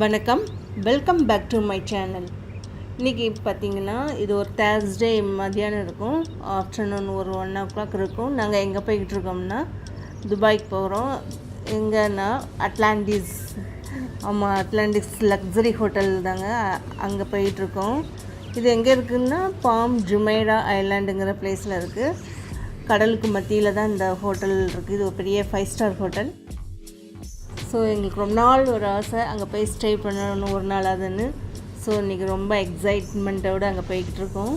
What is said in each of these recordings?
வணக்கம், welcome back to my channel. இன்றைக்கி பார்த்திங்கன்னா இது ஒரு தேர்ஸ்டே மதியானம் இருக்கும், ஆஃப்டர்நூன் ஒரு 1 o'clock இருக்கும். நாங்கள் எங்கே போய்கிட்டு இருக்கோம்னா துபாய்க்கு போகிறோம். எங்கன்னா அட்லாண்டிஸ், ஆமாம் அட்லாண்டிஸ் லக்ஸரி ஹோட்டல் தாங்க, அங்கே போயிட்டுருக்கோம். இது எங்கே இருக்குதுன்னா பாம் ஜுமைரா ஐலாண்டுங்கிற பிளேஸில் இருக்குது. கடலுக்கு மத்தியில் தான் இந்த ஹோட்டல் இருக்குது. இது ஒரு பெரிய 5-star ஹோட்டல். ஸோ எங்களுக்கு ரொம்ப நாள் ஒரு ஆசை அங்கே போய் ஸ்டே பண்ணணும் ஒரு நாள் அதுன்னு. ஸோ இன்றைக்கி ரொம்ப எக்ஸைட்மெண்ட்டோடு அங்கே போய்கிட்டு இருக்கோம்.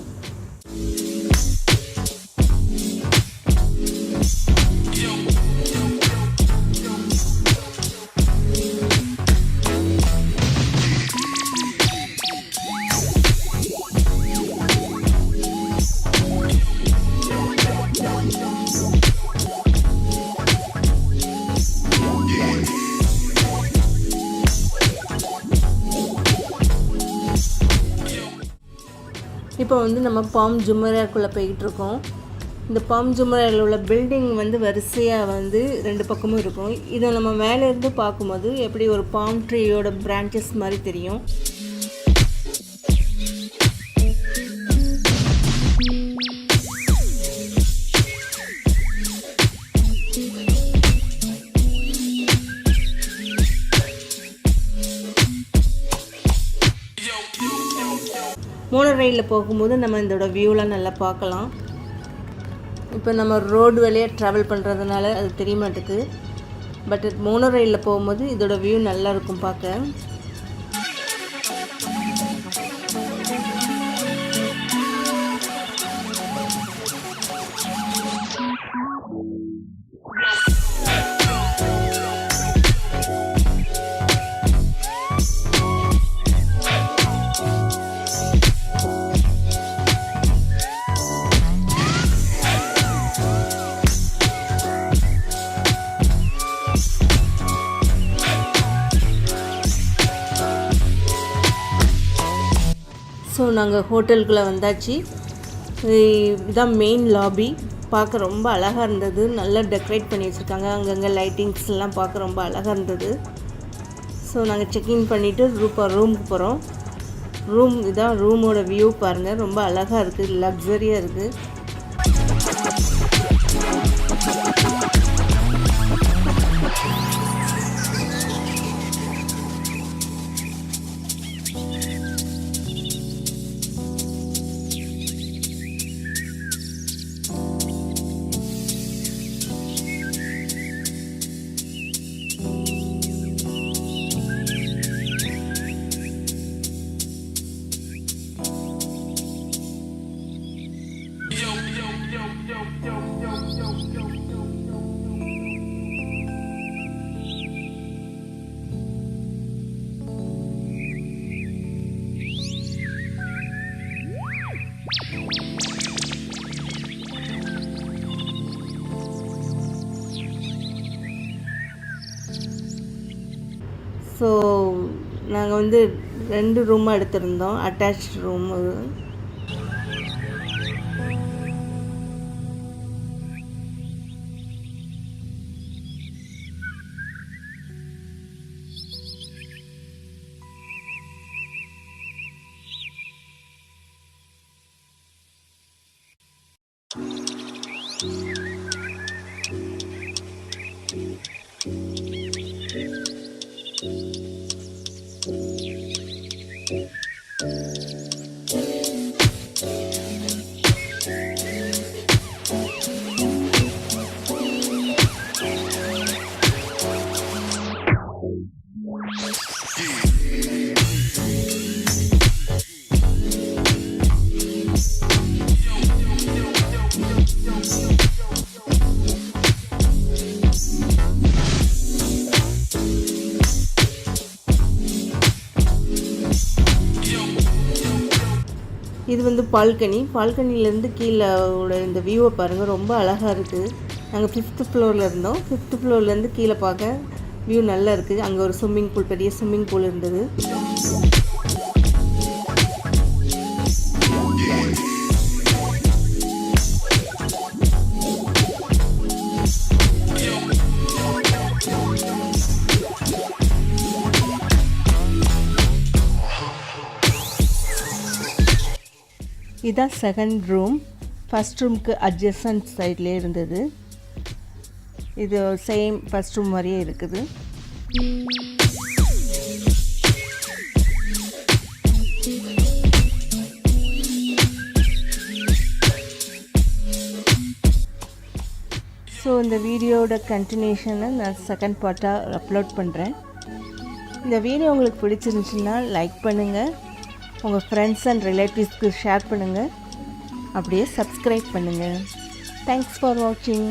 இப்போ நம்ம பாம் ஜுமராக்குள்ளே போய்கிட்டு இருக்கோம். இந்த பாம் ஜுமராவில் உள்ள பில்டிங் வரிசையாக 2 பக்கமும் இருக்கும். இதை நம்ம மேலேருந்து பார்க்கும்போது எப்படி ஒரு பாம் ட்ரீயோட பிரான்ச்சஸ் மாதிரி தெரியும். மோனோ ரயிலில் போகும்போது நம்ம இதோட வியூலாம் நல்லா பார்க்கலாம். இப்போ நம்ம ரோடு வழியாக ட்ராவல் பண்ணுறதுனால அது தெரிய மாட்டேங்குது. பட் மோனோ ரயிலில் போகும்போது இதோட வியூ நல்லா இருக்கும் பார்க்க. ஸோ நாங்கள் ஹோட்டலுக்குள்ளே வந்தாச்சு. இதுதான் மெயின் லாபி. பார்க்க ரொம்ப அழகாக இருந்தது. நல்லா டெக்கரேட் பண்ணி வச்சுருக்காங்க. அங்கங்கே லைட்டிங்ஸ்லாம் பார்க்க ரொம்ப அழகாக இருந்தது. ஸோ நாங்கள் செக்இன் பண்ணிவிட்டு ரூமுக்கு போகிறோம். இதான் ரூமோட வியூ பாருங்கள், ரொம்ப அழகாக இருக்குது, லக்ஸரியாக இருக்குது. ஸோ நாங்கள் 2 ரூமாக எடுத்திருந்தோம், அட்டாச் ரூமு. இது பால்கனிலேருந்து கீழே இந்த வியூவை பாருங்கள், ரொம்ப அழகாக இருக்குது. நாங்கள் 5th ஃப்ளோரில் இருந்தோம். 5th ஃப்ளோர்லேருந்து கீழே பார்க்க வியூ நல்லா இருக்குது. அங்கே ஒரு ஸ்விம்மிங் பூல், பெரிய ஸ்விம்மிங் பூல் இருந்தது. இதுதான் செகண்ட் ரூம். ஃபஸ்ட் ரூமுக்கு அட்ஜசன்ட் சைட்லேயே இருந்தது. இது சேம் ஃபஸ்ட் ரூம் மாதிரியே இருக்குது. ஸோ இந்த வீடியோட கண்டினியூஷனை நான் செகண்ட் பார்ட்டாக அப்லோட் பண்ணுறேன். இந்த வீடியோ உங்களுக்கு பிடிச்சிருந்துச்சுன்னா லைக் பண்ணுங்கள், உங்கள் ஃப்ரெண்ட்ஸ் அண்ட் ரிலேட்டிவ்ஸ்க்கு ஷேர் பண்ணுங்கள், அப்படியே சப்ஸ்கிரைப் பண்ணுங்கள். தேங்க்ஸ் ஃபார் வாட்சிங்.